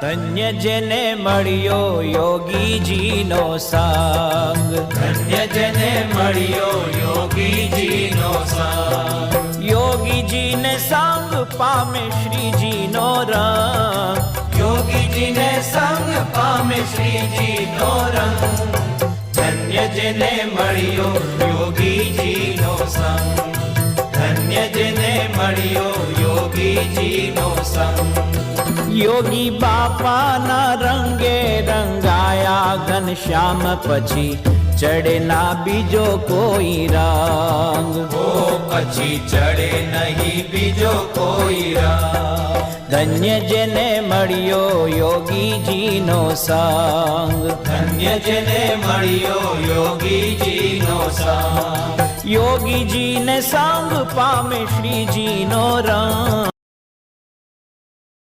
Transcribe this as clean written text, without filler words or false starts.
ધન્ય જેને મળ્યો યોગીજીનો સંગ, ધન્ય જેને મળ્યો યોગીજીનો સંગ, યોગીજીને સંગ પામે શ્રીજીનો રંગ, યોગીજીને સંગ પામે શ્રીજીનો રંગ. ધન્ય જેને મળ્યો યોગીજીનો સંગ, ધન્ય જેને મળ્યો યોગીજીનો સંગ. યોગી બાપાના રંગે રંગાયા ઘનશ્યામ, પછી ચડે ના બીજો કોઈ રંગ, ઓ પછી ચડે નહીં બીજો કોઈ રંગ. ધન્ય જેને મળ્યો યોગીજીનો સંગ, ધન્ય જેને મળ્યો યોગીજીનો સંગ, યોગીજીને સંગ પામે શ્રીજીનો રંગ,